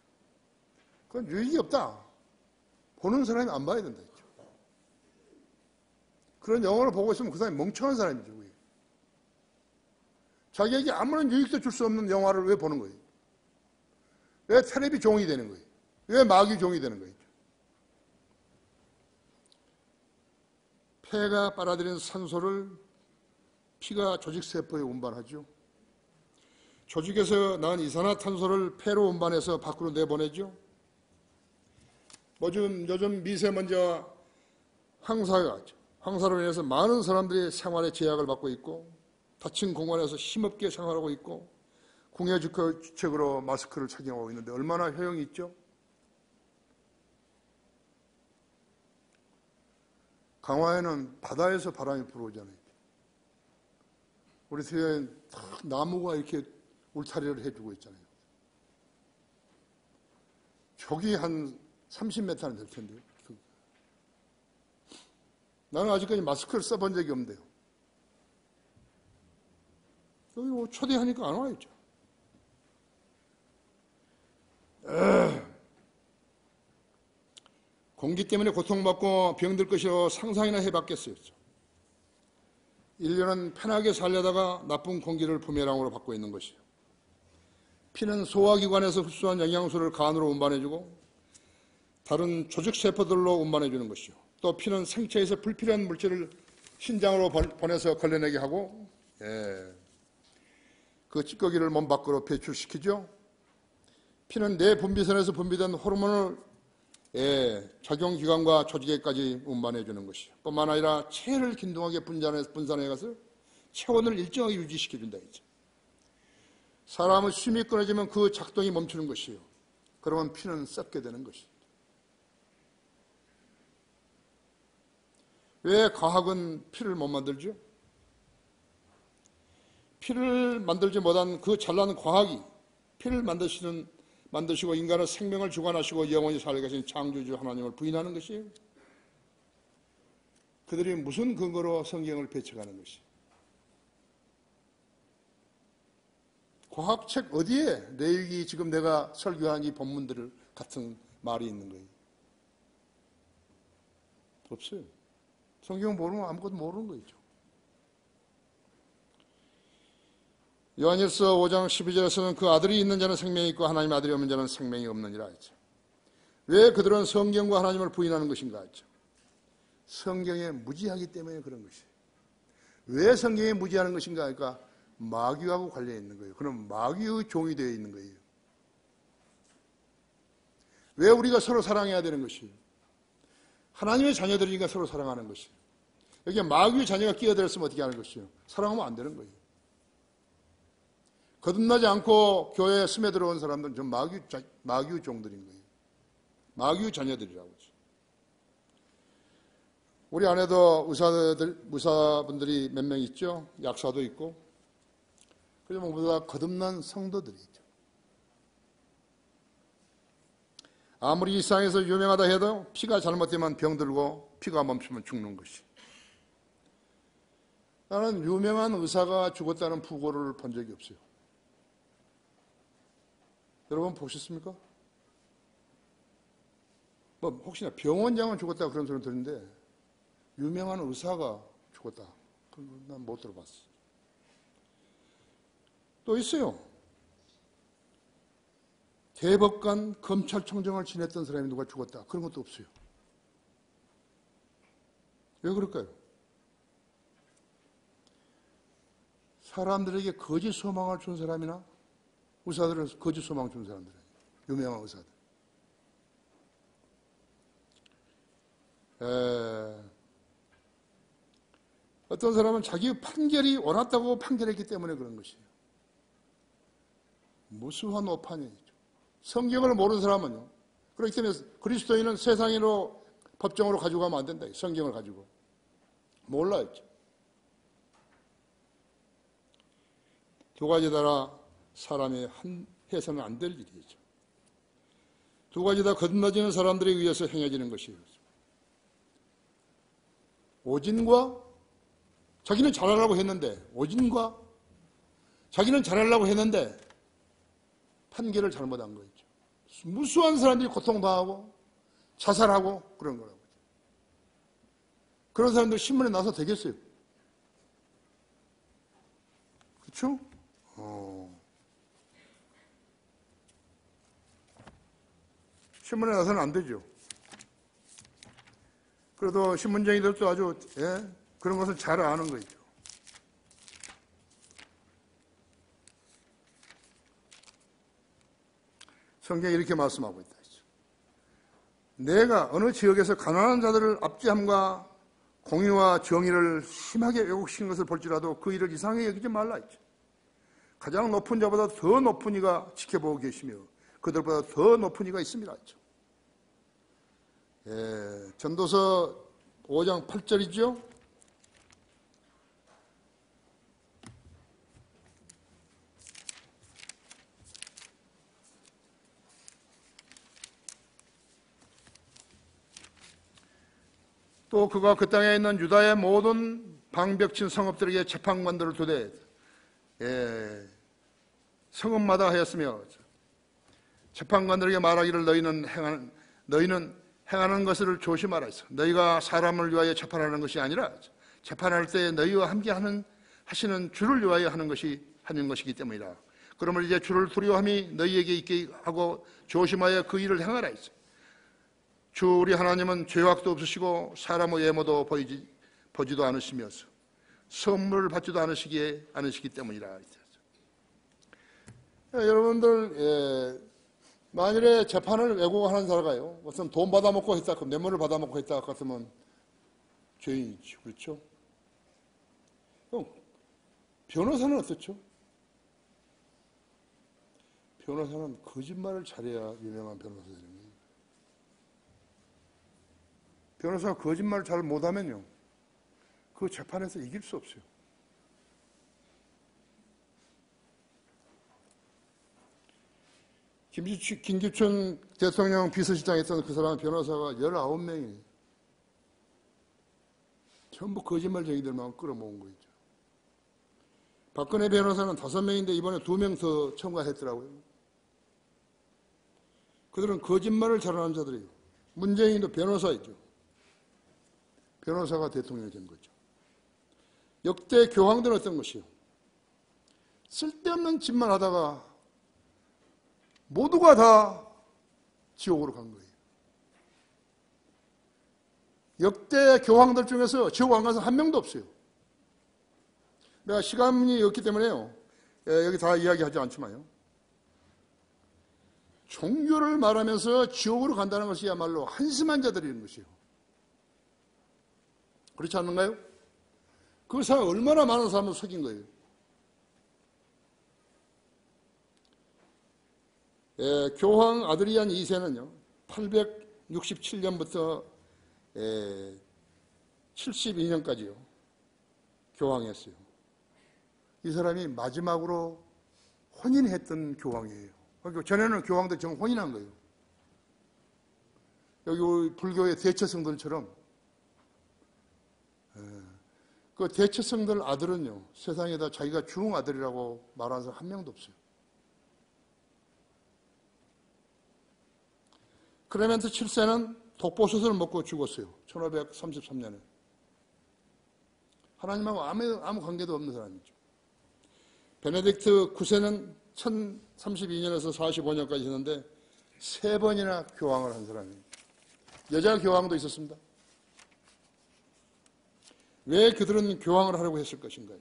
그건 유익이 없다. 보는 사람이 안 봐야 된다. 그런 영화를 보고 있으면 그 사람이 멍청한 사람이죠. 자기에게 아무런 유익도 줄 수 없는 영화를 왜 보는 거예요? 왜 텔레비 종이 되는 거예요? 왜 마귀 종이 되는 거예요? 폐가 빨아들인 산소를 피가 조직세포에 운반하죠. 조직에서 나온 이산화탄소를 폐로 운반해서 밖으로 내보내죠. 요즘 미세먼지와 황사로 인해서 많은 사람들이 생활에 제약을 받고 있고 닫힌 공간에서 힘없게 생활하고 있고 궁예주책으로 마스크를 착용하고 있는데 얼마나 효용이 있죠? 강화에는 바다에서 바람이 불어오잖아요. 우리 뒤에 나무가 이렇게 울타리를 해주고 있잖아요. 저기 한 30m는 될 텐데요. 나는 아직까지 마스크를 써본 적이 없는데요. 여기 초대하니까 안 와있죠. 공기 때문에 고통받고 병들 것이라고 상상이나 해봤겠어요. 1년은 편하게 살려다가 나쁜 공기를 부메랑으로 받고 있는 것이요. 피는 소화기관에서 흡수한 영양소를 간으로 운반해주고 다른 조직세포들로 운반해주는 것이요. 또 피는 생체에서 불필요한 물질을 신장으로 보내서 걸러내게 하고 그 찌꺼기를 몸 밖으로 배출시키죠. 피는 뇌 분비선에서 분비된 호르몬을 작용기관과 조직에까지 운반해주는 것이요. 뿐만 아니라 체를 균등하게 분산해가서 체온을 일정하게 유지시켜준다 했죠. 사람의 숨이 끊어지면 그 작동이 멈추는 것이요. 그러면 피는 썩게 되는 것이죠. 왜 과학은 피를 못 만들죠? 피를 만들지 못한 그 잘난 과학이 피를 만드시고 인간의 생명을 주관하시고 영원히 살게 하신 창조주 하나님을 부인하는 것이에요. 그들이 무슨 근거로 성경을 배척하는 것이에요? 과학책 어디에 레위기 지금 내가 설교한 이 본문들 같은 말이 있는 거예요? 없어요. 성경 모르면 아무것도 모르는 거죠. 요한일서 5장 12절에서는 그 아들이 있는 자는 생명이 있고 하나님 아들이 없는 자는 생명이 없느니라 했죠. 왜 그들은 성경과 하나님을 부인하는 것인가 했죠. 성경에 무지하기 때문에 그런 것이에요. 왜 성경에 무지하는 것인가 하니까 마귀하고 관련해 있는 거예요. 그럼 마귀의 종이 되어 있는 거예요. 왜 우리가 서로 사랑해야 되는 것이에요? 하나님의 자녀들이니까 서로 사랑하는 것이에요. 여기에 마귀의 자녀가 끼어들었으면 어떻게 하는 것이에요? 사랑하면 안 되는 거예요. 거듭나지 않고 교회에 스며들어온 사람들은 전 마귀의 종들인 거예요. 마귀의 자녀들이라고 하죠. 우리 안에도 의사분들이 몇 명 있죠. 약사도 있고. 그리고 모두 다 거듭난 성도들이 있죠. 아무리 이 세상에서 유명하다 해도 피가 잘못되면 병들고 피가 멈추면 죽는 것이. 나는 유명한 의사가 죽었다는 부고를 본 적이 없어요. 여러분 보셨습니까? 뭐 혹시나 병원장은 죽었다 그런 소리 듣는데 유명한 의사가 죽었다. 그건 난 못 들어봤어. 또 있어요. 대법관, 검찰총장을 지냈던 사람이 누가 죽었다. 그런 것도 없어요. 왜 그럴까요? 사람들에게 거짓 소망을 준 사람이나 의사들은 거짓 소망을 준 사람들이에요. 유명한 의사들. 어떤 사람은 자기 판결이 옳았다고 판결했기 때문에 그런 것이에요. 무수한 오판이죠. 성경을 모르는 사람은요. 그렇기 때문에 그리스도인은 세상으로 법정으로 가지고 가면 안 된다. 성경을 가지고. 몰라요. 두 가지 다 사람이 해서는 안 될 일이죠. 두 가지 다 건너지는 사람들에 의해서 행해지는 것이에요. 오진과 자기는 잘하려고 했는데 오진과 자기는 잘하려고 했는데 판결을 잘못한 거죠. 무수한 사람들이 고통당하고 자살하고 그런 거라고. 그런 사람들 신문에 나서 되겠어요? 그렇죠? 신문에 나서는 안 되죠. 그래도 신문쟁이들도 아주 그런 것을 잘 아는 거죠. 성경이 이렇게 말씀하고 있다. 내가 어느 지역에서 가난한 자들을 압제함과 공의와 정의를 심하게 왜곡시킨 것을 볼지라도 그 일을 이상하게 여기지 말라 했죠. 가장 높은 자보다 더 높은 이가 지켜보고 계시며 그들보다 더 높은 이가 있습니다 했죠. 전도서 5장 8절이죠. 또 그가 그 땅에 있는 유다의 모든 방벽친 성읍들에게 재판관들을 두되 성읍마다 하였으며 재판관들에게 말하기를 너희는 행하는 것을 조심하라 했어. 너희가 사람을 위하여 재판하는 것이 아니라 재판할 때 너희와 함께 하시는 주를 위하여 하는 것이기 때문이다. 그러므로 이제 주를 두려워함이 너희에게 있게 하고 조심하여 그 일을 행하라 했어. 주 우리 하나님은 죄악도 없으시고 사람의 외모도 보지도 않으시면서 선물을 받지도 않으시기 때문이라. 여러분들 만일에 재판을 왜곡하는 사람가요. 무슨 돈 받아먹고 했다, 뇌물을 받아먹고 했다 같으면 죄인이죠. 그렇죠? 그럼 변호사는 어떻죠? 변호사는 거짓말을 잘해야 유명한 변호사들입니다. 변호사가 거짓말을 잘 못하면요, 그 재판에서 이길 수 없어요. 김기춘 대통령 비서실장 했던 그 사람 변호사가 19명이 전부 거짓말쟁이들만 끌어모은 거죠. 박근혜 변호사는 5명인데 이번에 2명 더 첨가했더라고요. 그들은 거짓말을 잘하는 자들이에요. 문재인도 변호사이죠. 변호사가 대통령이 된 거죠. 역대 교황들은 어떤 것이요? 쓸데없는 짓만 하다가 모두가 다 지옥으로 간 거예요. 역대 교황들 중에서 지옥 안 가서 한 명도 없어요. 내가 시간이 없기 때문에요, 여기 다 이야기하지 않지만요, 종교를 말하면서 지옥으로 간다는 것이야말로 한심한 자들이라는 것이에요. 그렇지 않는가요? 그 사람 얼마나 많은 사람을 속인 거예요. 교황 아드리안 2세는요, 867년부터 72년까지요, 교황이었어요. 이 사람이 마지막으로 혼인했던 교황이에요. 그러니까 전에는 교황들 정 혼인한 거예요. 여기 우리 불교의 대처성들처럼 그 대처성들 아들은요, 세상에다 자기가 중 아들이라고 말하는 사람 한 명도 없어요. 클레멘트 7세는 독보솥을 먹고 죽었어요. 1533년에. 하나님하고 아무 관계도 없는 사람이죠. 베네딕트 9세는 1032년에서 45년까지 했는데 3번이나 교황을 한 사람이에요. 여자 교황도 있었습니다. 왜 그들은 교황을 하려고 했을 것인가?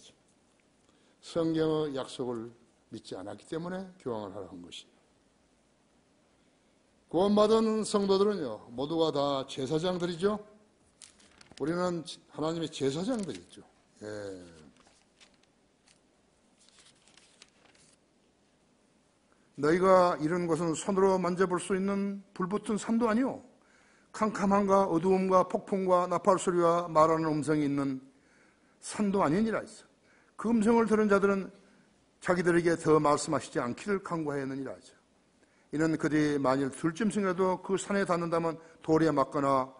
성경의 약속을 믿지 않았기 때문에 교황을 하려고 한 것이에요. 구원받은 성도들은요, 모두가 다 제사장들이죠. 우리는 하나님의 제사장들이죠. 예. 너희가 이런 것은 손으로 만져볼 수 있는 불붙은 산도 아니요, 캄캄함과 어두움과 폭풍과 나팔소리와 말하는 음성이 있는 산도 아니니라 했어. 그 음성을 들은 자들은 자기들에게 더 말씀하시지 않기를 간구하였느니라 하죠. 이는 그들이 만일 들짐승이라도 그 산에 닿는다면 돌에 맞거나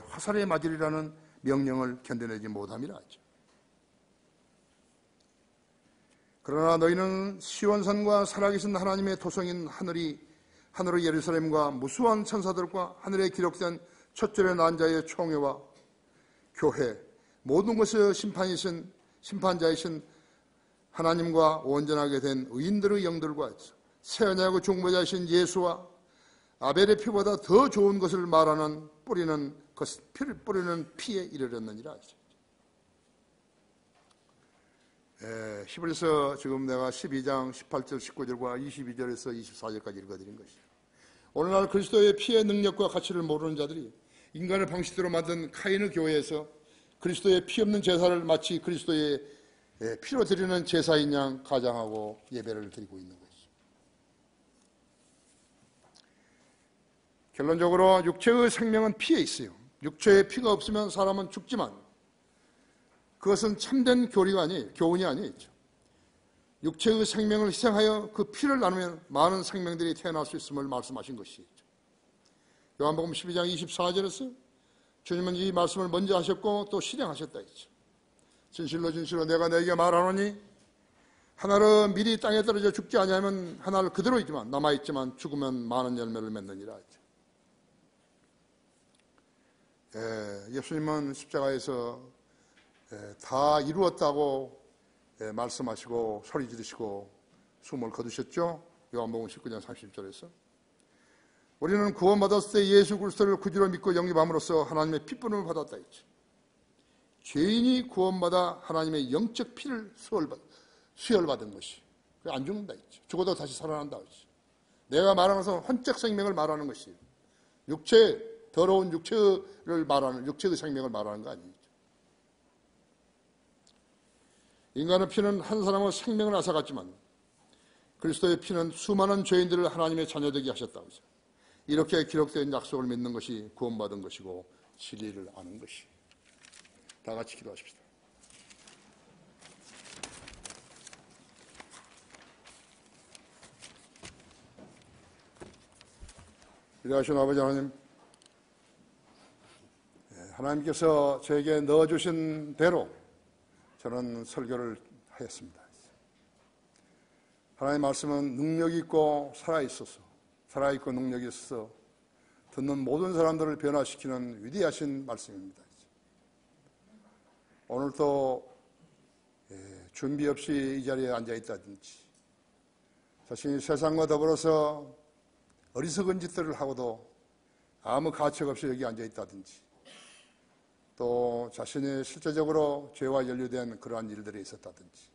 화살에 맞으리라는 명령을 견뎌내지 못함이라 하죠. 그러나 너희는 시온산과 살아계신 하나님의 토성인 하늘의 예루살렘과 무수한 천사들과 하늘에 기록된 첫절의 난 자의 총회와 교회, 모든 것의 심판자이신 하나님과 온전하게 된 의인들의 영들과 새 언약의 중보자이신 예수와 아벨의 피보다 더 좋은 것을 말하는 피를 뿌리는 피에 이르렀느니라. 히브리서 지금 내가 12장 18절 19절과 22절에서 24절까지 읽어드린 것이죠. 오늘날 그리스도의 피의 능력과 가치를 모르는 자들이 인간의 방식대로 만든 카인의 교회에서 그리스도의 피 없는 제사를 마치 그리스도의 피로 드리는 제사인 양 가장하고 예배를 드리고 있는 것이죠. 결론적으로 육체의 생명은 피에 있어요. 육체에 피가 없으면 사람은 죽지만 그것은 참된 교훈이 아니죠. 육체의 생명을 희생하여 그 피를 나누면 많은 생명들이 태어날 수 있음을 말씀하신 것이죠. 요한복음 12장 24절에서 주님은 이 말씀을 먼저 하셨고 또 실행하셨다 했죠. 진실로 진실로 내가 너에게 말하노니 하나를 미리 땅에 떨어져 죽지 아니하면 하나를 그대로 있지만 남아있지만 죽으면 많은 열매를 맺느니라 했죠. 예수님은 십자가에서 다 이루었다고 말씀하시고 소리 지르시고 숨을 거두셨죠. 요한복음 19장 30절에서 우리는 구원받았을 때 예수 그리스도를 구주로 믿고 영접함으로써 하나님의 피부름을 받았다 했죠. 죄인이 구원받아 하나님의 영적 피를 수혈받은 것이 안 죽는다 했죠. 죽어도 다시 살아난다 했죠. 내가 말하는 것은 혼적 생명을 말하는 것이에요. 더러운 육체의 생명을 말하는 거 아니죠. 인간의 피는 한 사람의 생명을 앗아갔지만 그리스도의 피는 수많은 죄인들을 하나님의 자녀되게 하셨다고 하죠. 이렇게 기록된 약속을 믿는 것이 구원받은 것이고 진리를 아는 것이. 다 같이 기도하십시다. 위대하신 아버지 하나님, 하나님께서 저에게 넣어주신 대로 저는 설교를 하였습니다. 하나님의 말씀은 능력이 있고 살아있고 능력이 있어서 듣는 모든 사람들을 변화시키는 위대하신 말씀입니다. 오늘도 준비 없이 이 자리에 앉아있다든지 자신이 세상과 더불어서 어리석은 짓들을 하고도 아무 가책 없이 여기 앉아있다든지 또 자신이 실제적으로 죄와 연루된 그러한 일들이 있었다든지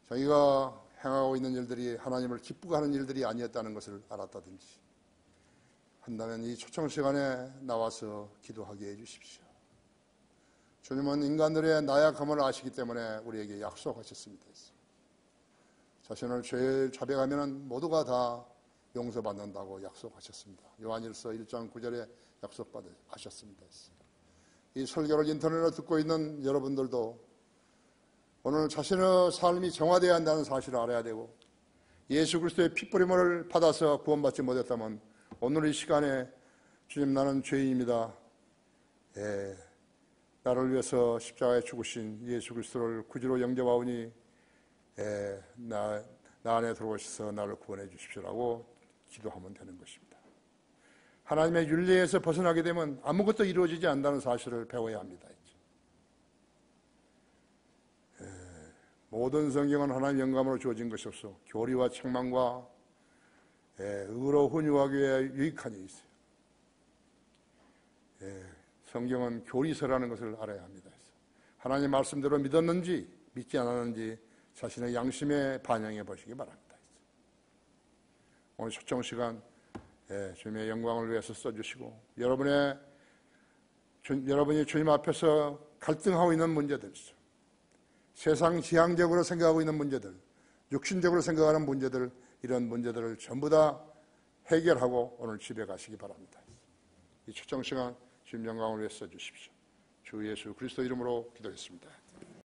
자기가 행하고 있는 일들이 하나님을 기쁘게 하는 일들이 아니었다는 것을 알았다든지 한다면 이 초청 시간에 나와서 기도하게 해주십시오. 주님은 인간들의 나약함을 아시기 때문에 우리에게 약속하셨습니다. 자신을 죄를 자백하면 모두가 다 용서받는다고 약속하셨습니다. 요한일서 1장 9절에 약속하셨습니다. 이 설교를 인터넷으로 듣고 있는 여러분들도 오늘 자신의 삶이 정화되어야 한다는 사실을 알아야 되고 예수 그리스도의 피뿌림을 받아서 구원받지 못했다면 오늘 이 시간에 주님, 나는 죄인입니다. 나를 위해서 십자가에 죽으신 예수 그리스도를 구주로 영접하오니 나 안에 들어오셔서 나를 구원해 주십시오라고 기도하면 되는 것입니다. 하나님의 윤리에서 벗어나게 되면 아무것도 이루어지지 않는다는 사실을 배워야 합니다. 모든 성경은 하나님 영감으로 주어진 것이 없어 교리와 책망과 의로 훈육하기 위해 유익한 일이 있어요. 성경은 교리서라는 것을 알아야 합니다. 하나님 말씀대로 믿었는지 믿지 않았는지 자신의 양심에 반영해 보시기 바랍니다. 오늘 초청 시간 주님의 영광을 위해서 써주시고 여러분이 주님 앞에서 갈등하고 있는 문제들, 세상 지향적으로 생각하고 있는 문제들, 육신적으로 생각하는 문제들, 이런 문제들을 전부 다 해결하고 오늘 집에 가시기 바랍니다. 이 초청 시간 주님 영광을 위해 써주십시오. 주 예수 그리스도 이름으로 기도했습니다.